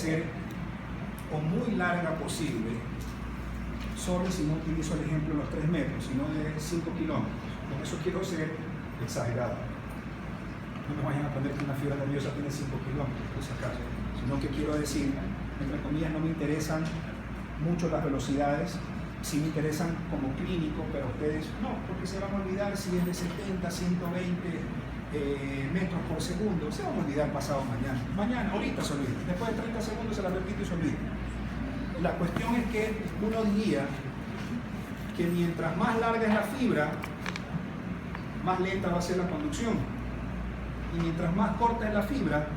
hacer o muy larga posible, solo si no utilizo el ejemplo de los 3 metros, sino de 5 kilómetros. Con eso quiero ser exagerado. No me vayan a poner que una fibra nerviosa tiene 5 kilómetros, por si acaso, sino que quiero decir, entre comillas, no me interesan mucho las velocidades, sí me interesan como clínico, pero ustedes no, porque se van a olvidar si es de 70, 120 metros por segundo, se van a olvidar pasado mañana. Mañana, ahorita se olvida, después de 30 segundos se la repito y se olvida. La cuestión es que uno diría que mientras más larga es la fibra, más lenta va a ser la conducción. Y mientras más corta es la fibra,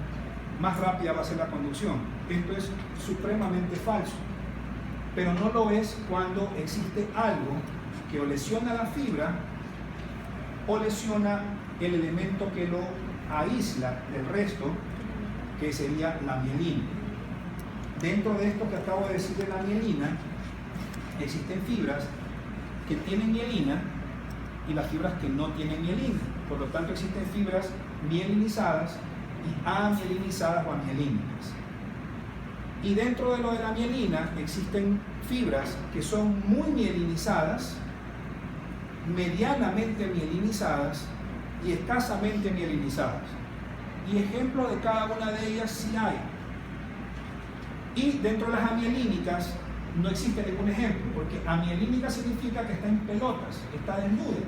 más rápida va a ser la conducción. Esto es supremamente falso. Pero no lo es cuando existe algo que o lesiona la fibra o lesiona el elemento que lo aísla del resto, que sería la mielina. Dentro de esto que acabo de decir de la mielina, existen fibras que tienen mielina y las fibras que no tienen mielina. Por lo tanto, existen fibras mielinizadas y amielinizadas o amielínicas. Y dentro de lo de la mielina existen fibras que son muy mielinizadas, medianamente mielinizadas y escasamente mielinizadas. Y ejemplos de cada una de ellas sí hay. Y dentro de las amielínicas no existe ningún ejemplo, porque amielínica significa que está en pelotas, está desnuda,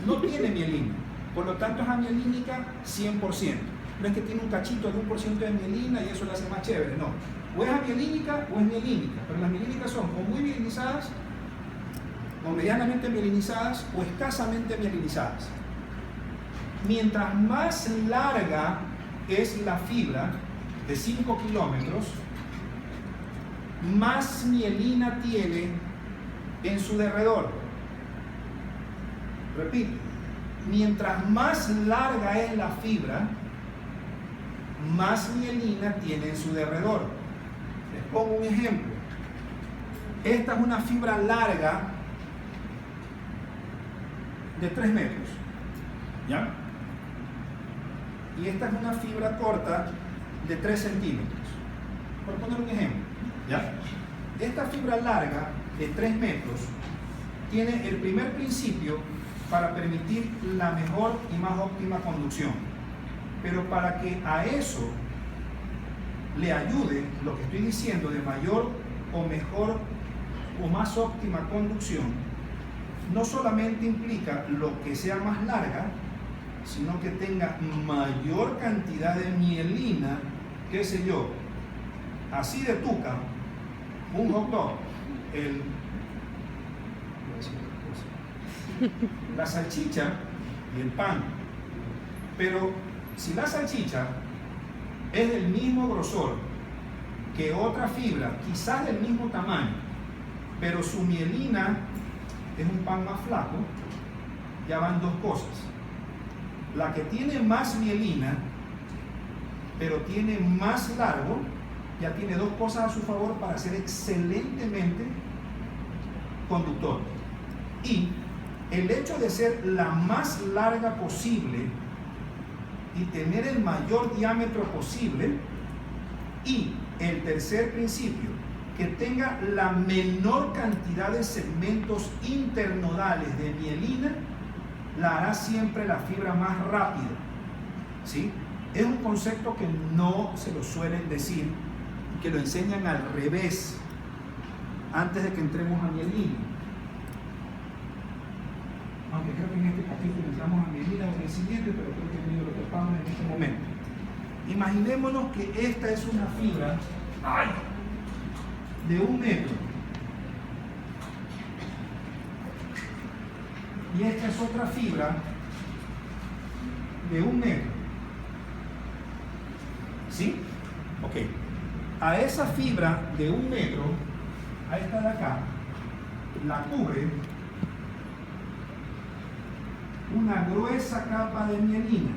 no tiene mielina. Por lo tanto es amielínica 100%. No es que tiene un cachito de 1% de mielina y eso la hace más chévere, no. O es amielínica o es mielínica, pero las mielínicas son o muy mielinizadas, o medianamente mielinizadas, o escasamente mielinizadas. Mientras más larga es la fibra, de 5 kilómetros, más mielina tiene en su derredor. Repito, mientras más larga es la fibra, más mielina tiene en su derredor. Les pongo un ejemplo. Esta es una fibra larga de 3 metros, ¿ya? Y esta es una fibra corta de 3 centímetros. Por poner un ejemplo, ¿ya? Esta fibra larga de 3 metros tiene el primer principio para permitir la mejor y más óptima conducción. Pero para que a eso le ayude lo que estoy diciendo de mayor o mejor o más óptima conducción, no solamente implica lo que sea más larga, sino que tenga mayor cantidad de mielina, qué sé yo, así de tuca, un hot dog, la salchicha y el pan. Pero si la salchicha es del mismo grosor que otra fibra, quizás del mismo tamaño, pero su mielina es un pan más flaco, ya van dos cosas. La que tiene más mielina, pero tiene más largo, ya tiene dos cosas a su favor para ser excelentemente conductor. Y el hecho de ser la más larga posible y tener el mayor diámetro posible, y el tercer principio, que tenga la menor cantidad de segmentos internodales de mielina, la hará siempre la fibra más rápida, ¿sí? Es un concepto que no se lo suelen decir, que lo enseñan al revés antes de que entremos a mielina. Aunque creo que en este capítulo entramos a mielina o en el siguiente, pero creo que medio lo topamos en este momento. Imaginémonos que esta es una fibra de 1 metro y esta es otra fibra de 1 metro. ¿Sí? Ok. A esa fibra de 1 metro, a esta de acá, la cubre una gruesa capa de mielina.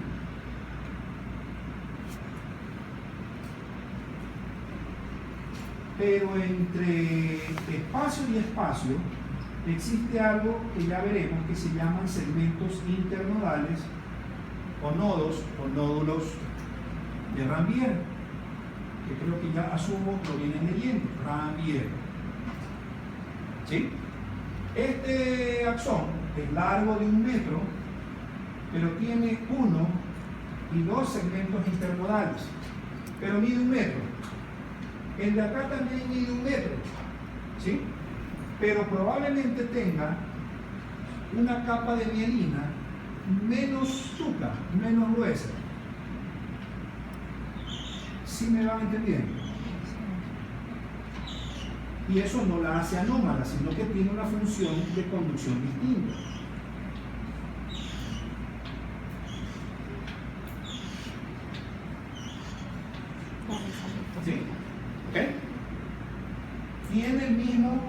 Pero entre espacio y espacio existe algo que ya veremos que se llaman segmentos internodales o nodos o nódulos de Ranvier, que creo que ya asumo lo vienen leyendo, Rambier. ¿Sí? Este axón es largo de 1 metro, pero tiene 1 y 2 segmentos intermodales, pero mide 1 metro. El de acá también mide 1 metro, ¿sí? Pero probablemente tenga una capa de mielina menos tuca, menos gruesa. ¿Sí me van entendiendo? Y eso no la hace anómala, sino que tiene una función de conducción distinta. ¿Sí? ¿Ok? Tiene el mismo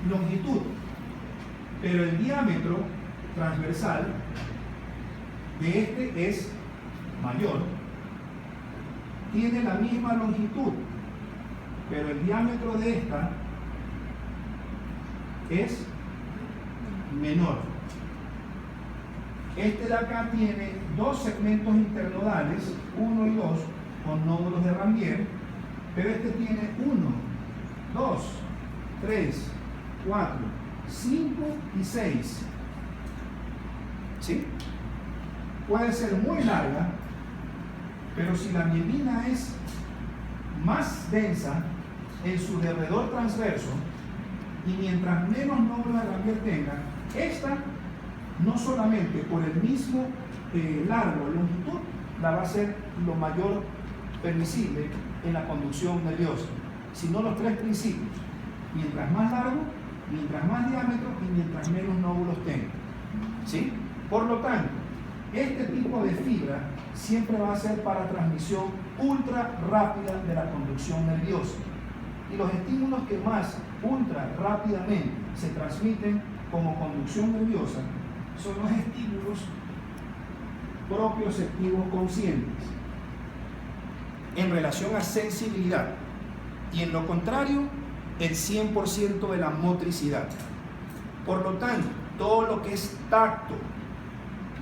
longitud, pero el diámetro transversal de este es mayor. Tiene la misma longitud, pero el diámetro de esta es menor. Este de acá tiene 2 segmentos internodales, 1 y 2, con nódulos de Rambier, pero este tiene 1, 2, 3, 4, 5 y 6. ¿Sí? Puede ser muy larga, pero si la mielina es más densa en su derredor transverso, y mientras menos nódulos de Rambier tenga, esta no solamente por el mismo largo o longitud la va a ser lo mayor permisible en la conducción nerviosa, sino los 3 principios: mientras más largo, mientras más diámetro y mientras menos nódulos tenga. ¿Sí? Por lo tanto, este tipo de fibra siempre va a ser para transmisión ultra rápida de la conducción nerviosa. Y los estímulos que más ultra rápidamente se transmiten como conducción nerviosa son los estímulos propioceptivos conscientes en relación a sensibilidad, y en lo contrario, el 100% de la motricidad. Por lo tanto, todo lo que es tacto,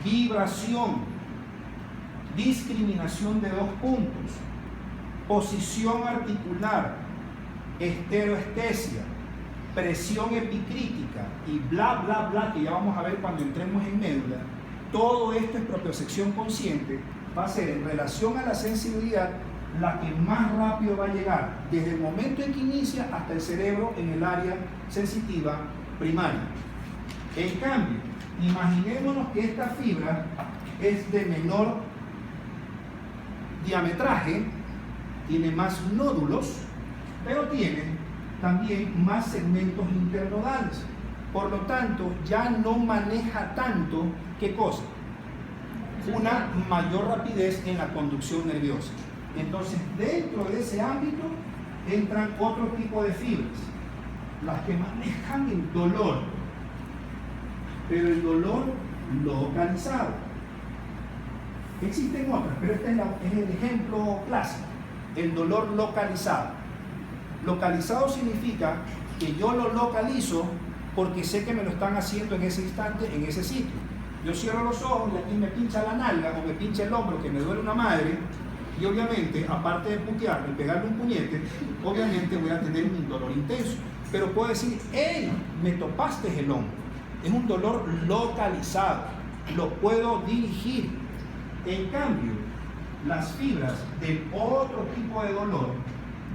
vibración, discriminación de 2 puntos, posición articular, estereoestesia, presión epicrítica y bla bla bla, que ya vamos a ver cuando entremos en médula, todo esto es propiocepción consciente, va a ser en relación a la sensibilidad la que más rápido va a llegar desde el momento en que inicia hasta el cerebro en el área sensitiva primaria. En cambio, imaginémonos que esta fibra es de menor diametraje, tiene más nódulos, pero tiene también más segmentos internodales. Por lo tanto, ya no maneja tanto, ¿qué cosa? Una mayor rapidez en la conducción nerviosa. Entonces, dentro de ese ámbito entran otro tipo de fibras, las que manejan el dolor, pero el dolor localizado. Existen otras, pero este es el ejemplo clásico, el dolor localizado. Localizado significa que yo lo localizo porque sé que me lo están haciendo en ese instante, en ese sitio. Yo cierro los ojos y aquí me pincha la nalga o me pincha el hombro, que me duele una madre, y obviamente, aparte de putearme y pegarle un puñete, obviamente voy a tener un dolor intenso. Pero puedo decir, ¡hey! Me topaste el hombro. Es un dolor localizado, lo puedo dirigir. En cambio, las fibras del otro tipo de dolor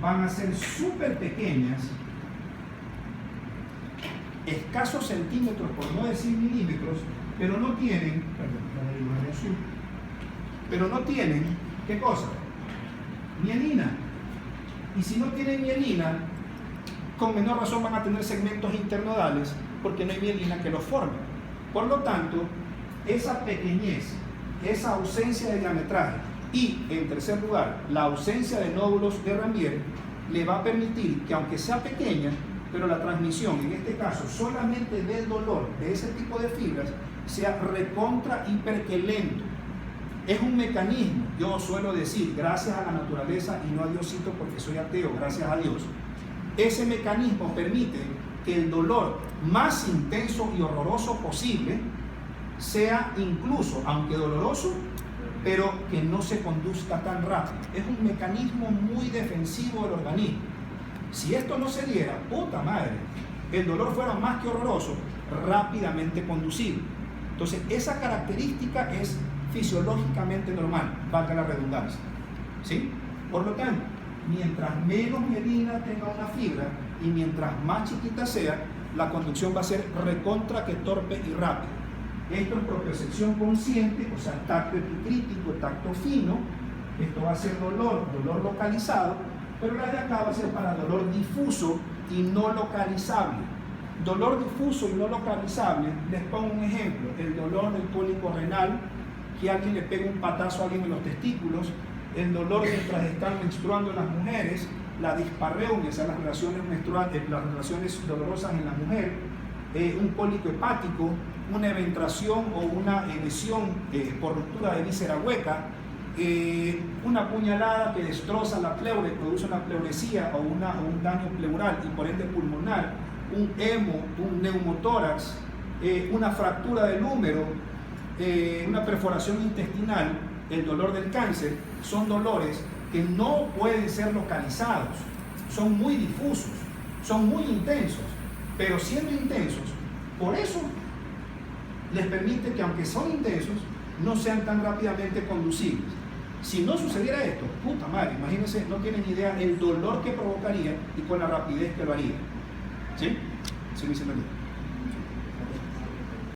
van a ser súper pequeñas, escasos centímetros, por no decir milímetros, pero no tienen, ¿qué cosa? Mielina. Y si no tienen mielina, con menor razón van a tener segmentos internodales, porque no hay mielina que los forme. Por lo tanto, esa pequeñez, esa ausencia de diametraje y, en tercer lugar, la ausencia de nódulos de Rambier le va a permitir que, aunque sea pequeña, pero la transmisión, en este caso, solamente del dolor de ese tipo de fibras, sea recontra hiperquelento. Es un mecanismo, yo suelo decir, gracias a la naturaleza y no a Diosito porque soy ateo, gracias a Dios. Ese mecanismo permite que el dolor más intenso y horroroso posible sea incluso, aunque doloroso, pero que no se conduzca tan rápido. Es un mecanismo muy defensivo del organismo. Si esto no se diera, puta madre, el dolor fuera más que horroroso, rápidamente conducible. Entonces, esa característica es fisiológicamente normal, valga la redundancia, ¿sí? Por lo tanto, mientras menos mielina tenga una fibra y mientras más chiquita sea, la conducción va a ser recontra que torpe y rápida. Esto es propiocepción consciente, o sea, tacto epicrítico, tacto fino. Esto va a ser dolor localizado, pero la de acá va a ser para dolor difuso y no localizable. Dolor difuso y no localizable, les pongo un ejemplo: el dolor del cólico renal, que alguien le pega un patazo a alguien en los testículos, el dolor mientras están menstruando las mujeres, la dispareunia, o sea, las relaciones menstruales, las relaciones dolorosas en la mujer, un cólico hepático, una eventración o una lesión por ruptura de víscera hueca, una puñalada que destroza la pleura y produce una pleuresía o un daño pleural y por ende pulmonar, un hemo, un neumotórax, una fractura del húmero, una perforación intestinal, el dolor del cáncer. Son dolores que no pueden ser localizados, son muy difusos, son muy intensos, pero siendo intensos, por eso les permite que, aunque son intensos, no sean tan rápidamente conducibles. Si no sucediera esto, puta madre, imagínense, no tienen idea el dolor que provocaría y con la rapidez que lo haría. ¿Sí? Sí, me hice entender.